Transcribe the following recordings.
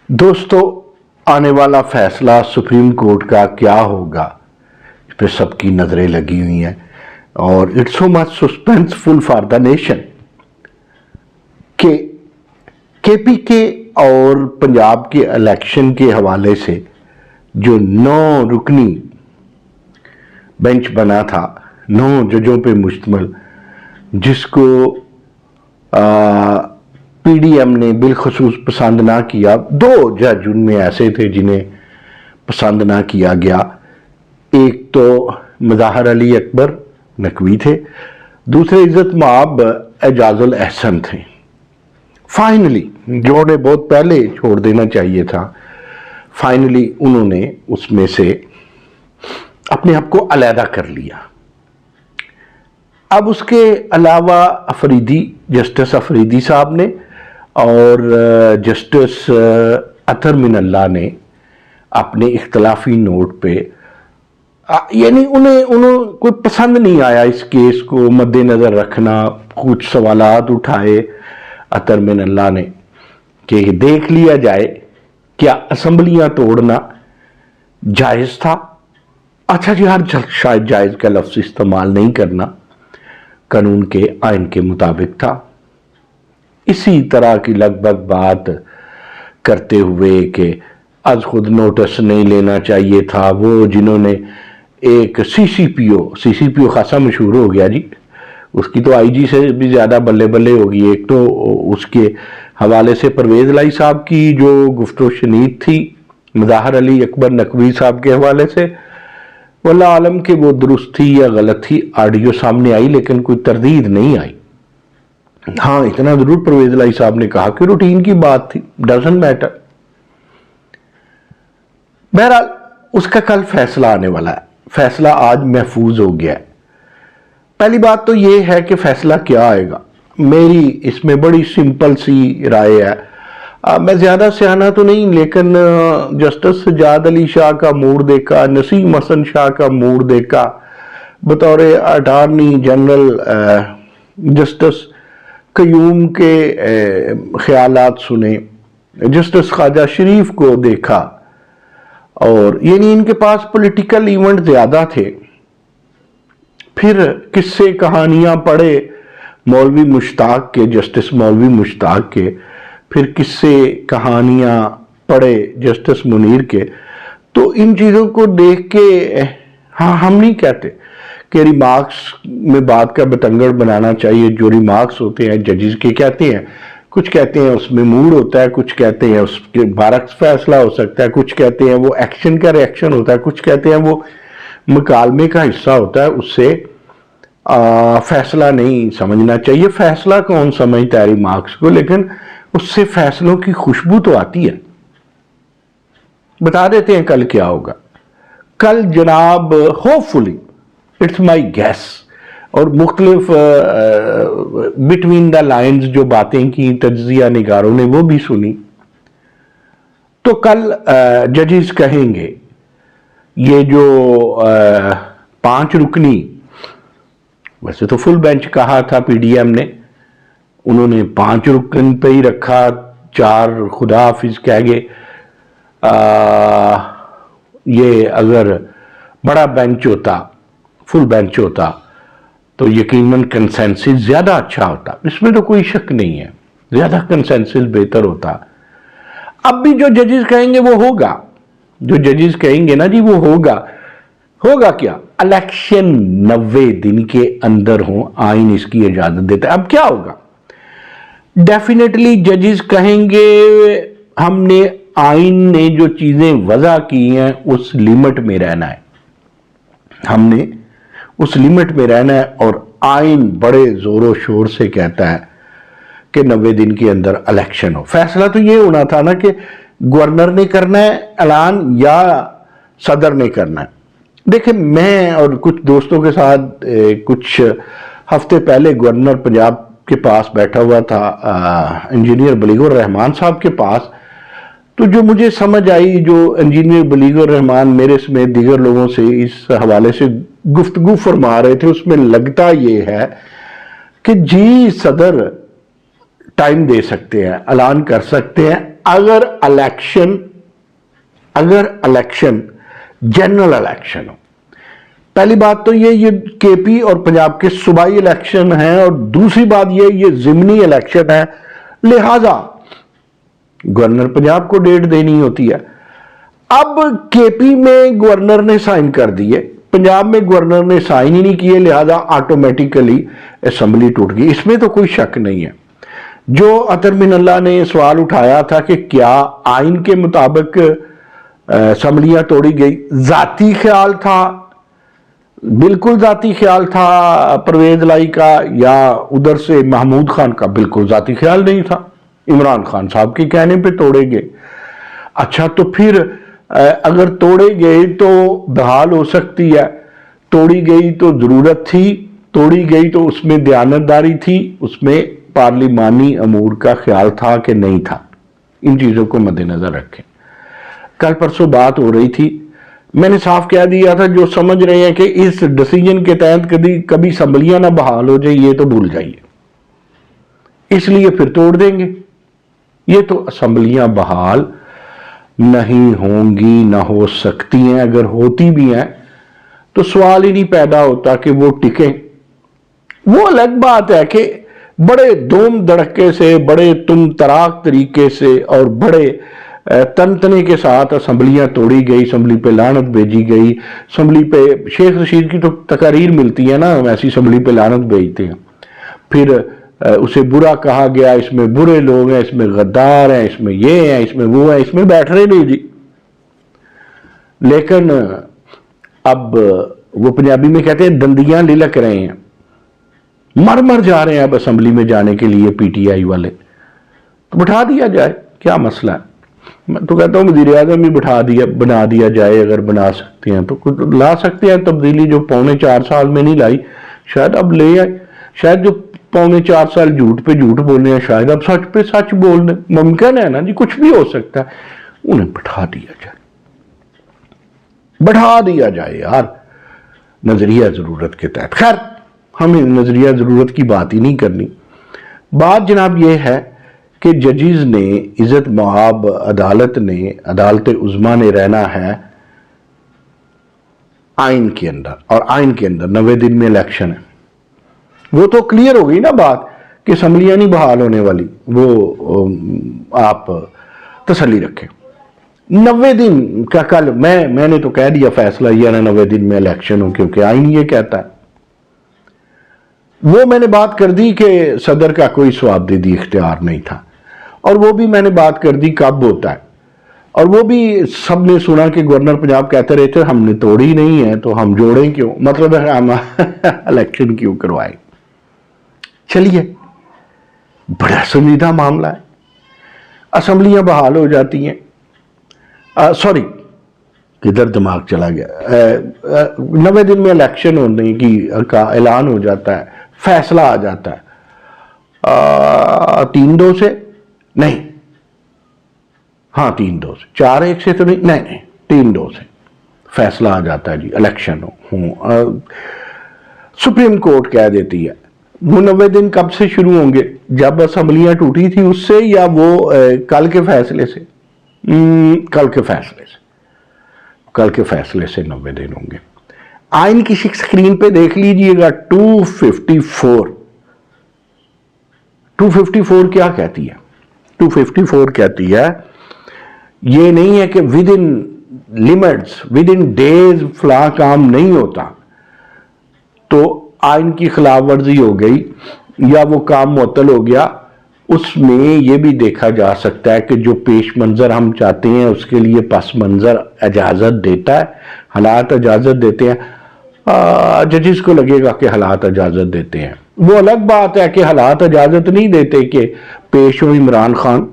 دوستو، آنے والا فیصلہ سپریم کورٹ کا کیا ہوگا اس پہ سب کی نظریں لگی ہوئی ہیں اور it's so much suspenseful for the nation کہ کے پی کے اور پنجاب کے الیکشن کے حوالے سے جو 9 رکنی بینچ بنا تھا 9 ججوں پہ مشتمل، جس کو پی ڈی ایم نے بالخصوص پسند نہ کیا۔ 2 جج ان میں ایسے تھے جنہیں پسند نہ کیا گیا، ایک تو مظاہر علی اکبر نقوی تھے، دوسرے عزت مآب اعجاز الاحسن تھے۔ فائنلی جو نے بہت پہلے چھوڑ دینا چاہیے تھا، فائنلی انہوں نے اس میں سے اپنے آپ کو علیحدہ کر لیا۔ اب اس کے علاوہ جسٹس افریدی صاحب نے اور جسٹس اطہر من اللہ نے اپنے اختلافی نوٹ پہ یعنی انہوں کوئی پسند نہیں آیا اس کیس کو مد نظر رکھنا، کچھ سوالات اٹھائے اطہر من اللہ نے کہ دیکھ لیا جائے کیا اسمبلیاں توڑنا جائز تھا۔ اچھا جی، شاید جائز کا لفظ استعمال نہیں کرنا قانون کے آئین کے مطابق تھا۔ اسی طرح کی لگ بھگ بات کرتے ہوئے کہ از خود نوٹس نہیں لینا چاہیے تھا، وہ جنہوں نے ایک سی سی پی او خاصا مشہور ہو گیا جی، اس کی تو آئی جی سے بھی زیادہ بلے بلے ہوگی۔ ایک تو اس کے حوالے سے پرویز الہی صاحب کی جو گفت و شنید تھی مظاہر علی اکبر نقوی صاحب کے حوالے سے، واللہ عالم کہ وہ درست تھی یا غلط تھی، آڈیو سامنے آئی لیکن کوئی تردید نہیں آئی۔ ہاں اتنا ضرور پرویز الہی صاحب نے کہا کہ روٹین کی بات تھی، ڈزنٹ میٹر۔ بہرحال اس کا کل فیصلہ آنے والا ہے، فیصلہ آج محفوظ ہو گیا ہے۔ پہلی بات تو یہ ہے کہ فیصلہ کیا آئے گا، میری اس میں بڑی سمپل سی رائے ہے۔ میں زیادہ سیانہ تو نہیں، لیکن جسٹس سجاد علی شاہ کا موڈ دیکھا، نسیم حسن شاہ کا موڈ دیکھا، بطور اٹارنی جنرل جسٹس قیوم کے خیالات سنے، جسٹس خواجہ شریف کو دیکھا، اور یعنی ان کے پاس پولیٹیکل ایونٹ زیادہ تھے۔ پھر قصے کہانیاں پڑھے مولوی مشتاق کے، جسٹس مولوی مشتاق کے، پھر قصے کہانیاں پڑھے جسٹس منیر کے، تو ان چیزوں کو دیکھ کے ہاں ہم نہیں کہتے کہ ریمارکس میں بات کا بتنگڑ بنانا چاہیے۔ جو ریمارکس ہوتے ہیں ججز کے کہتے ہیں، کچھ کہتے ہیں اس میں موڈ ہوتا ہے، کچھ کہتے ہیں اس کے برعکس فیصلہ ہو سکتا ہے، کچھ کہتے ہیں وہ ایکشن کا ریئیکشن ہوتا ہے، کچھ کہتے ہیں وہ مکالمے کا حصہ ہوتا ہے، اس سے فیصلہ نہیں سمجھنا چاہیے۔ فیصلہ کون سمجھتا ہے ریمارکس کو، لیکن اس سے فیصلوں کی خوشبو تو آتی ہے۔ بتا دیتے ہیں کل کیا ہوگا۔ کل جناب hopefully it's my guess, اور مختلف بٹوین دا لائنز جو باتیں کی تجزیہ نگاروں نے وہ بھی سنی، تو کل ججز کہیں گے یہ جو 5 رکنی، ویسے تو فل بینچ کہا تھا پی ڈی ایم نے، انہوں نے 5 رکن پہ ہی رکھا، 4 خدا حافظ کہہ گئے۔ یہ اگر بڑا بینچ ہوتا، فل بینچ ہوتا، تو یقیناً کنسنسس زیادہ اچھا ہوتا، اس میں تو کوئی شک نہیں ہے، زیادہ کنسنسس بہتر ہوتا۔ اب بھی جو ججز کہیں گے وہ ہوگا، جو ججز کہیں گے نا جی وہ ہوگا کیا؟ الیکشن 90 دن کے اندر ہوں، آئین اس کی اجازت دیتا ہے۔ اب کیا ہوگا؟ ڈیفینیٹلی ججز کہیں گے ہم نے آئین نے جو چیزیں وضع کی ہیں اس لیمٹ میں رہنا ہے، ہم نے اس لیمٹ میں رہنا ہے، اور آئین بڑے زور و شور سے کہتا ہے کہ 90 دن کے اندر الیکشن ہو۔ فیصلہ تو یہ ہونا تھا نا کہ گورنر نے کرنا ہے اعلان یا صدر نے کرنا ہے۔ دیکھیں، میں اور کچھ دوستوں کے ساتھ کچھ ہفتے پہلے گورنر پنجاب کے پاس بیٹھا ہوا تھا، انجینئر بلیغ الرحمان صاحب کے پاس، تو جو مجھے سمجھ آئی، جو انجینئر بلیغ الرحمان میرے سمیت دیگر لوگوں سے اس حوالے سے گفتگو فرما رہے تھے، اس میں لگتا یہ ہے کہ جی صدر ٹائم دے سکتے ہیں، اعلان کر سکتے ہیں اگر الیکشن جنرل الیکشن ہو، پہلی بات تو یہ کے پی اور پنجاب کے صوبائی الیکشن ہیں، اور دوسری بات یہ ضمنی الیکشن ہے، لہذا گورنر پنجاب کو ڈیٹ دینی ہوتی ہے۔ اب کے پی میں گورنر نے سائن کر دیے، پنجاب میں گورنر نے سائن ہی نہیں کیے، لہذا آٹومیٹیکلی اسمبلی ٹوٹ گئی۔ اس میں تو کوئی شک نہیں ہے۔ جو عطر من اللہ نے سوال اٹھایا تھا کہ کیا آئین کے مطابق اسمبلیاں توڑی گئی، ذاتی خیال تھا، بالکل ذاتی خیال تھا پرویز لائی کا، یا ادھر سے محمود خان کا؟ بالکل ذاتی خیال نہیں تھا، عمران خان صاحب کے کہنے پہ توڑے گئے۔ اچھا تو پھر اگر توڑے گئے تو بحال ہو سکتی ہے، توڑی گئی تو ضرورت تھی، توڑی گئی تو اس میں دیانتداری تھی، اس میں پارلیمانی امور کا خیال تھا کہ نہیں تھا؟ ان چیزوں کو مد نظر رکھیں۔ کل پرسوں بات ہو رہی تھی، میں نے صاف کہہ دیا تھا جو سمجھ رہے ہیں کہ اس ڈیسیجن کے تحت کبھی اسمبلیاں نہ بحال ہو جائے، یہ تو بھول جائیے، اس لیے پھر توڑ دیں گے۔ یہ تو اسمبلیاں بحال نہیں ہوں گی، نہ ہو سکتی ہیں، اگر ہوتی بھی ہیں تو سوال ہی نہیں پیدا ہوتا کہ وہ ٹکیں۔ وہ الگ بات ہے کہ بڑے دوم دڑکے سے، بڑے تم تراک طریقے سے اور بڑے تنتنے کے ساتھ اسمبلیاں توڑی گئی، اسمبلی پہ لعنت بھیجی گئی، اسمبلی پہ شیخ رشید کی تو تقاریر ملتی ہے نا، ایسی اسمبلی پہ لعنت بھیجتے ہیں، پھر اسے برا کہا گیا، اس میں برے لوگ ہیں، اس میں غدار ہیں، اس میں یہ ہیں، اس میں وہ ہیں، اس میں بیٹھ رہے نہیں جی۔ لیکن اب وہ پنجابی میں کہتے ہیں دندیاں للک رہے ہیں، مر جا رہے ہیں اب اسمبلی میں جانے کے لیے پی ٹی آئی والے، تو بٹھا دیا جائے، کیا مسئلہ ہے؟ میں تو کہتا ہوں وزیر اعظم بھی بنا دیا جائے، اگر بنا سکتے ہیں تو لا سکتے ہیں تبدیلی، جو 4.25 سال میں نہیں لائی شاید اب لے آئے، شاید جو 4.25 سال جھوٹ پہ جھوٹ بولنے ہیں شاید اب سچ پہ سچ بول دیں، ممکن ہے نا جی، کچھ بھی ہو سکتا ہے۔ انہیں بٹھا دیا جائے یار، نظریہ ضرورت کے تحت۔ خیر ہمیں نظریہ ضرورت کی بات ہی نہیں کرنی۔ بات جناب یہ ہے کہ ججز نے، عزت مآب عدالت نے، عدالت عظمیٰ نے رہنا ہے آئین کے اندر، اور آئین کے اندر 90 دن میں الیکشن ہے۔ وہ تو کلیئر ہو گئی نا بات کہ اسمبلیاں نہیں بحال ہونے والی، وہ آپ تسلی رکھیں۔ 90 دن کا کل میں نے تو کہہ دیا فیصلہ یہ نا 90 دن میں الیکشن ہو، کیونکہ آئین یہ کہتا ہے۔ وہ میں نے بات کر دی کہ صدر کا کوئی ثوابدیدی اختیار نہیں تھا، اور وہ بھی میں نے بات کر دی کب ہوتا ہے، اور وہ بھی سب نے سنا کہ گورنر پنجاب کہتے رہے تھے ہم نے توڑی نہیں ہے تو ہم جوڑیں کیوں، مطلب ہے ہم الیکشن کیوں کروائیں۔ چلیے بڑا سنجیدہ معاملہ ہے، اسمبلیاں بحال ہو جاتی ہیں، سوری کدھر دماغ چلا گیا، 90 دن میں الیکشن ہونے کا اعلان ہو جاتا ہے، فیصلہ آ جاتا ہے 3-2 سے نہیں، ہاں 3-2 سے، 4-1 سے تو نہیں 3-2 سے فیصلہ آ جاتا ہے جی الیکشن ہو۔ سپریم کورٹ کہہ دیتی ہے وہ 90 دن کب سے شروع ہوں گے؟ جب اسمبلیاں ٹوٹی تھی اس سے، یا وہ کل کے فیصلے سے؟ کل کے فیصلے سے 90 دن ہوں گے۔ آئین کی سکرین پہ دیکھ لیجئے گا 254 کیا کہتی ہے؟ 254 کہتی ہے یہ نہیں ہے کہ ود ان ڈیز فلاں کام نہیں ہوتا تو آئین کی خلاف ورزی ہو گئی یا وہ کام معطل ہو گیا۔ اس میں یہ بھی دیکھا جا سکتا ہے کہ جو پیش منظر ہم چاہتے ہیں اس کے لیے پس منظر اجازت دیتا ہے، حالات اجازت دیتے ہیں۔ ججز کو لگے گا کہ حالات اجازت دیتے ہیں، وہ الگ بات ہے کہ حالات اجازت نہیں دیتے کہ پیش ہو عمران خان،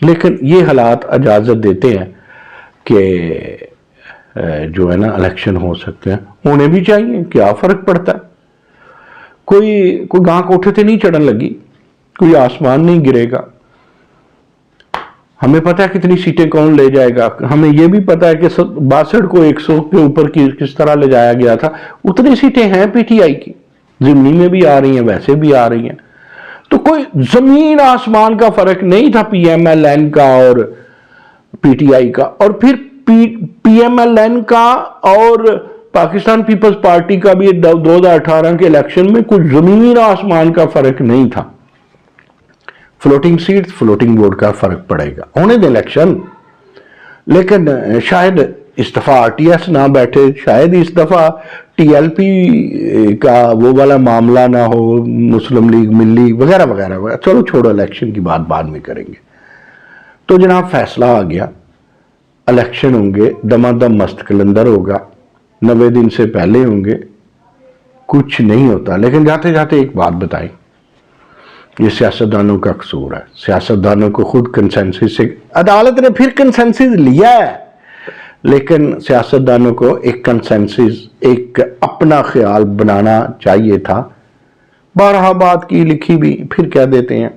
لیکن یہ حالات اجازت دیتے ہیں کہ جو ہے نا الیکشن ہو سکتے ہیں، ہونے بھی چاہیے، کیا فرق پڑتا ہے؟ کوئی گاں کوٹھے تھے نہیں چڑھن لگی، کوئی آسمان نہیں گرے گا۔ ہمیں پتہ ہے کتنی سیٹیں کون لے جائے گا، ہمیں یہ بھی پتہ ہے کہ 62 کو 100 کے اوپر کس طرح لے جایا گیا تھا، اتنی سیٹیں ہیں پی ٹی آئی کی، ضمنی میں بھی آ رہی ہیں، ویسے بھی آ رہی ہیں۔ تو کوئی زمین آسمان کا فرق نہیں تھا پی ایم ایل این کا اور پی ٹی آئی کا، اور پھر پی ایم ایل این کا اور پاکستان پیپلز پارٹی کا بھی 2018 کے الیکشن میں کچھ زمین آسمان کا فرق نہیں تھا. فلوٹنگ سیٹ فلوٹنگ ووٹ کا فرق پڑے گا، ہونے دیں الیکشن. لیکن شاید اس دفعہ آر ٹی ایس نہ بیٹھے، شاید اس دفعہ ٹی ایل پی کا وہ والا معاملہ نہ ہو، مسلم لیگ ملی وغیرہ وغیرہ وغیرہ. چلو چھوڑو، الیکشن کی بات بعد میں کریں گے. تو جناب فیصلہ آ گیا، الیکشن ہوں گے، دمادم مست کلندر ہوگا، 90 دن سے پہلے ہوں گے. کچھ نہیں ہوتا. لیکن جاتے جاتے ایک بات بتائیں، یہ سیاستدانوں کا قصور ہے. سیاستدانوں کو خود کنسنسس سے، عدالت نے پھر کنسنسس لیا ہے، لیکن سیاستدانوں کو ایک کنسنسس، ایک اپنا خیال بنانا چاہیے تھا. بارہا بات کی لکھی بھی، پھر کہہ دیتے ہیں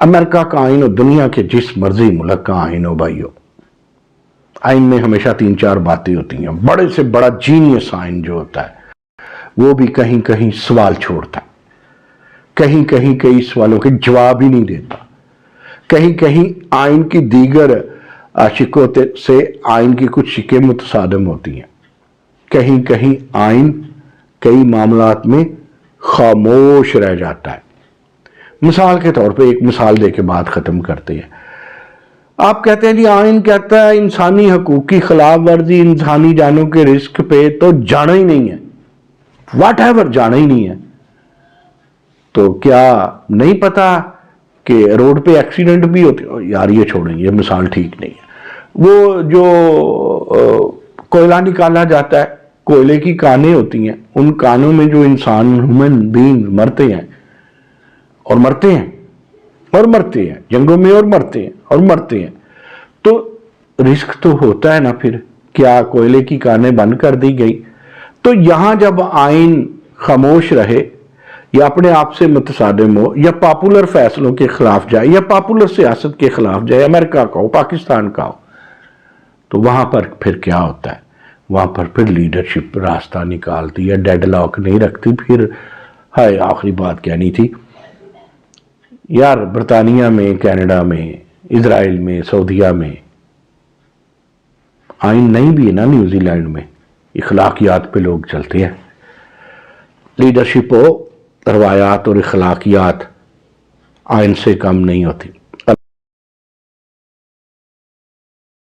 امریکہ کا آئین ہو، دنیا کے جس مرضی ملک کا آئین ہو بھائیو، آئین میں ہمیشہ 3-4 باتیں ہوتی ہیں. بڑے سے بڑا جینیس آئین جو ہوتا ہے وہ بھی کہیں کہیں سوال چھوڑتا ہے، کہیں کہیں کئی سوالوں کے جواب ہی نہیں دیتا، کہیں کہیں آئین کی دیگر شقوں سے آئین کی کچھ شقیں متصادم ہوتی ہیں، کہیں کہیں آئین کئی معاملات میں خاموش رہ جاتا ہے. مثال کے طور پہ ایک مثال دے کے بات ختم کرتے ہیں. آپ کہتے ہیں جی آئین کہتا ہے انسانی حقوق کی خلاف ورزی، انسانی جانوں کے رسک پہ تو جانا ہی نہیں ہے، واٹ ایور جانا ہی نہیں ہے. تو کیا نہیں پتا کہ روڈ پہ ایکسیڈنٹ بھی ہوتے؟ یار یہ چھوڑیں، یہ مثال ٹھیک نہیں ہے. وہ جو کوئلہ نکالا جاتا ہے، کوئلے کی کانیں ہوتی ہیں، ان کانوں میں جو انسان ہیومن بینگ مرتے ہیں اور مرتے ہیں اور مرتے ہیں، جنگوں میں اور مرتے ہیں اور مرتے ہیں، تو رسک تو ہوتا ہے نا. پھر کیا کوئلے کی کانیں بند کر دی گئی؟ تو یہاں جب آئین خاموش رہے یا اپنے آپ سے متصادم ہو یا پاپولر فیصلوں کے خلاف جائے یا پاپولر سیاست کے خلاف جائے، امریکہ کا ہو، پاکستان کا ہو، تو وہاں پر پھر کیا ہوتا ہے؟ وہاں پر پھر لیڈرشپ راستہ نکالتی ہے، ڈیڈ لاک نہیں رکھتی. پھر ہائے آخری بات کہنی تھی یار، برطانیہ میں، کینیڈا میں، اسرائیل میں، سعودیہ میں آئین نہیں بھی ہے نا. نیوزی لینڈ میں اخلاقیات پہ لوگ چلتے ہیں. لیڈرشپ ہو، روایات اور اخلاقیات آئین سے کم نہیں ہوتی.